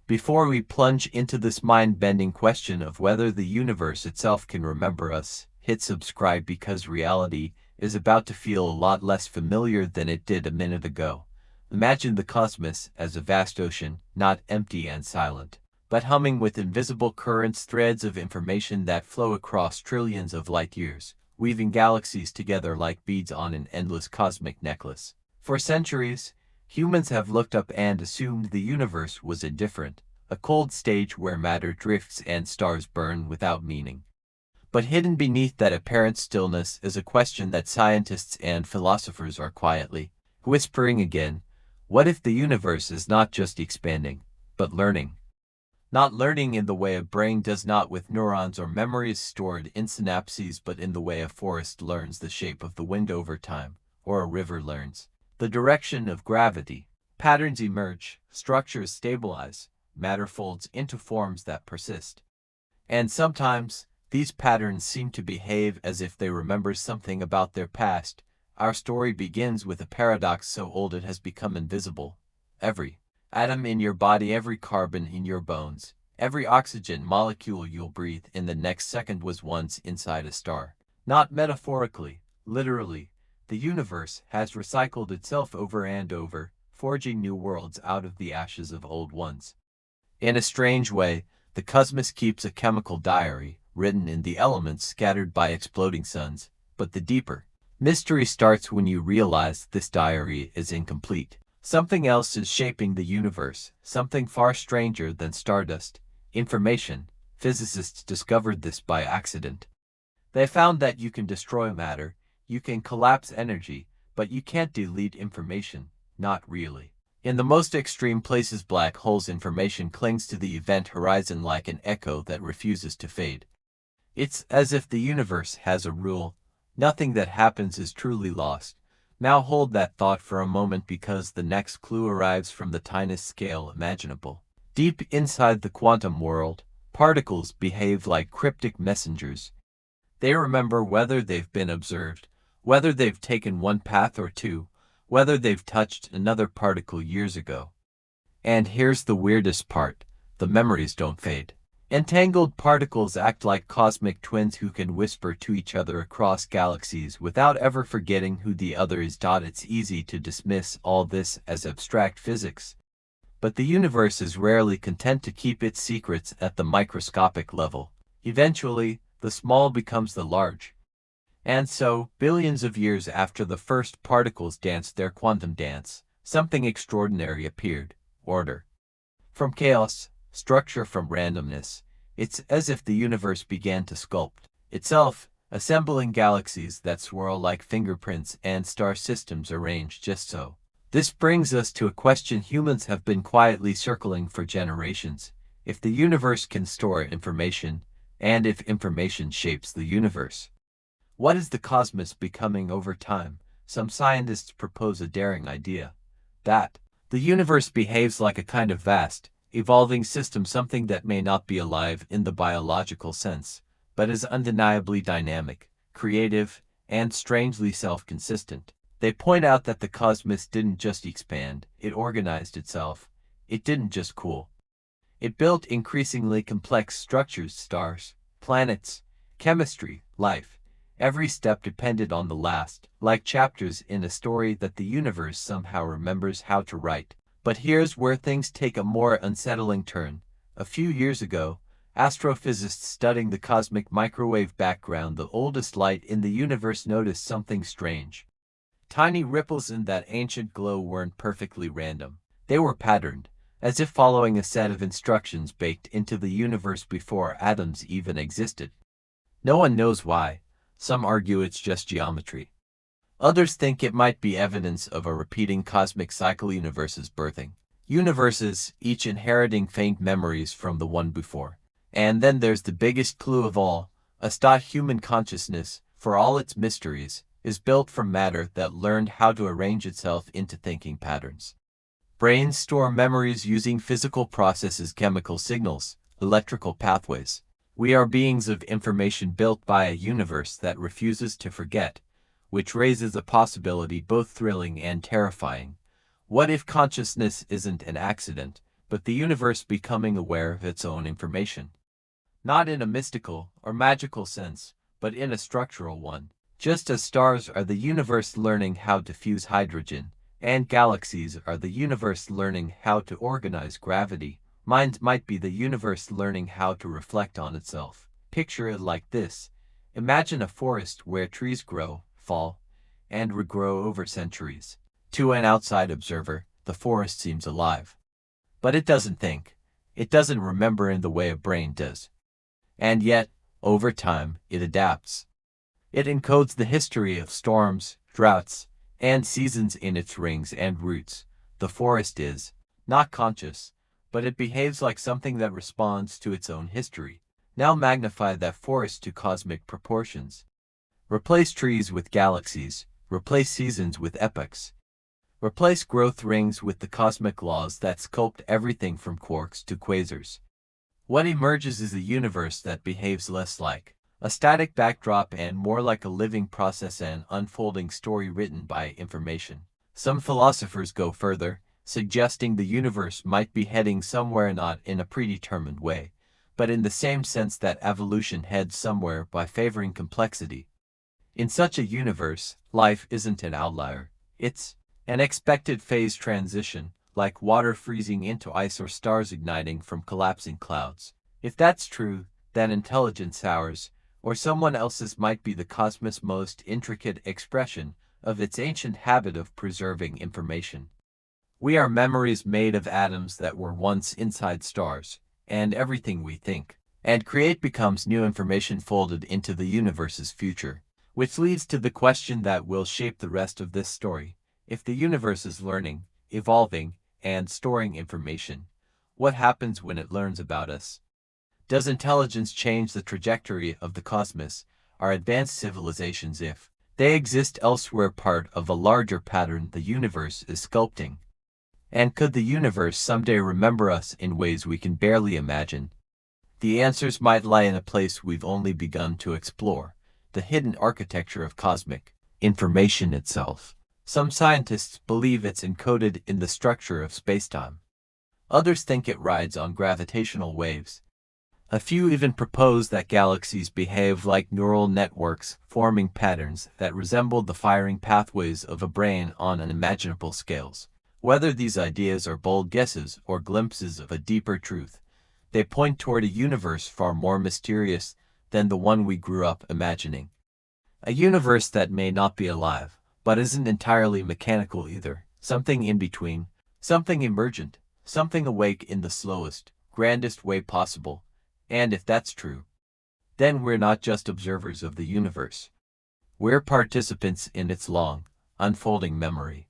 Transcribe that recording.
Before we plunge into this mind-bending question of whether the universe itself can remember us, hit subscribe because reality is about to feel a lot less familiar than it did a minute ago. Imagine the cosmos as a vast ocean, not empty and silent, but humming with invisible currents, threads of information that flow across trillions of light years, weaving galaxies together like beads on an endless cosmic necklace. For centuries, humans have looked up and assumed the universe was indifferent, a cold stage where matter drifts and stars burn without meaning. But hidden beneath that apparent stillness is a question that scientists and philosophers are quietly whispering again. What if the universe is not just expanding, but learning? Not learning in the way a brain does, not with neurons or memories stored in synapses, but in the way a forest learns the shape of the wind over time, or a river learns the direction of gravity. Patterns emerge, structures stabilize, matter folds into forms that persist. And sometimes, these patterns seem to behave as if they remember something about their past. Our story begins with a paradox so old it has become invisible. Every atom in your body, every carbon in your bones, every oxygen molecule you'll breathe in the next second was once inside a star. Not metaphorically, literally. The universe has recycled itself over and over, forging new worlds out of the ashes of old ones. In a strange way, the cosmos keeps a chemical diary, written in the elements scattered by exploding suns, but the deeper mystery starts when you realize this diary is incomplete. Something else is shaping the universe, something far stranger than stardust. Information. Physicists discovered this by accident. They found that you can destroy matter, you can collapse energy, but you can't delete information, not really. In the most extreme places, black holes, information clings to the event horizon like an echo that refuses to fade. It's as if the universe has a rule: nothing that happens is truly lost. Now hold that thought for a moment, because the next clue arrives from the tiniest scale imaginable. Deep inside the quantum world, particles behave like cryptic messengers. They remember whether they've been observed, whether they've taken one path or two, whether they've touched another particle years ago. And here's the weirdest part: the memories don't fade. Entangled particles act like cosmic twins who can whisper to each other across galaxies without ever forgetting who the other is. It's easy to dismiss all this as abstract physics, but the universe is rarely content to keep its secrets at the microscopic level. Eventually, the small becomes the large. And so, billions of years after the first particles danced their quantum dance, something extraordinary appeared: order from chaos, structure from randomness. It's as if the universe began to sculpt itself, assembling galaxies that swirl like fingerprints and star systems arranged just so. This brings us to a question humans have been quietly circling for generations. If the universe can store information, and if information shapes the universe, what is the cosmos becoming over time? Some scientists propose a daring idea: that the universe behaves like a kind of vast, evolving system, something that may not be alive in the biological sense, but is undeniably dynamic, creative, and strangely self-consistent. They point out that the cosmos didn't just expand, it organized itself. It didn't just cool. It built increasingly complex structures: stars, planets, chemistry, life. Every step depended on the last, like chapters in a story that the universe somehow remembers how to write. But here's where things take a more unsettling turn. A few years ago, astrophysicists studying the cosmic microwave background, the oldest light in the universe, noticed something strange. Tiny ripples in that ancient glow weren't perfectly random. They were patterned, as if following a set of instructions baked into the universe before atoms even existed. No one knows why. Some argue it's just geometry. Others think it might be evidence of a repeating cosmic cycle: universes birthing universes, each inheriting faint memories from the one before. And then there's the biggest clue of all: human consciousness, for all its mysteries, is built from matter that learned how to arrange itself into thinking patterns. Brains store memories using physical processes, chemical signals, electrical pathways. We are beings of information built by a universe that refuses to forget, which raises a possibility both thrilling and terrifying. What if consciousness isn't an accident, but the universe becoming aware of its own information. Not in a mystical or magical sense, but in a structural one. Just as stars are the universe learning how to fuse hydrogen, and galaxies are the universe learning how to organize gravity, minds might be the universe learning how to reflect on itself. Picture it like this. Imagine a forest where trees grow, fall, and regrow over centuries. To an outside observer, the forest seems alive. But it doesn't think. It doesn't remember in the way a brain does. And yet, over time, it adapts. It encodes the history of storms, droughts, and seasons in its rings and roots. The forest is not conscious, but it behaves like something that responds to its own history. Now magnify that forest to cosmic proportions. Replace trees with galaxies, replace seasons with epochs. Replace growth rings with the cosmic laws that sculpt everything from quarks to quasars. What emerges is a universe that behaves less like a static backdrop and more like a living process, an unfolding story written by information. Some philosophers go further, suggesting the universe might be heading somewhere not in a predetermined way, but in the same sense that evolution heads somewhere by favoring complexity. In such a universe, life isn't an outlier, it's an expected phase transition, like water freezing into ice or stars igniting from collapsing clouds. If that's true, then intelligence ours, or someone else's, might be the cosmos' most intricate expression of its ancient habit of preserving information. We are memories made of atoms that were once inside stars, and everything we think and create becomes new information folded into the universe's future. Which leads to the question that will shape the rest of this story. If the universe is learning, evolving, and storing information, what happens when it learns about us? Does intelligence change the trajectory of the cosmos? Are advanced civilizations, if they exist elsewhere, part of a larger pattern the universe is sculpting? And could the universe someday remember us in ways we can barely imagine? The answers might lie in a place we've only begun to explore: the hidden architecture of cosmic information itself. Some scientists believe it's encoded in the structure of spacetime. Others think it rides on gravitational waves. A few even propose that galaxies behave like neural networks, forming patterns that resemble the firing pathways of a brain on unimaginable scales. Whether these ideas are bold guesses or glimpses of a deeper truth, they point toward a universe far more mysterious than the one we grew up imagining. A universe that may not be alive, but isn't entirely mechanical either. Something in between, something emergent, something awake in the slowest, grandest way possible. And if that's true, then we're not just observers of the universe. We're participants in its long, unfolding memory.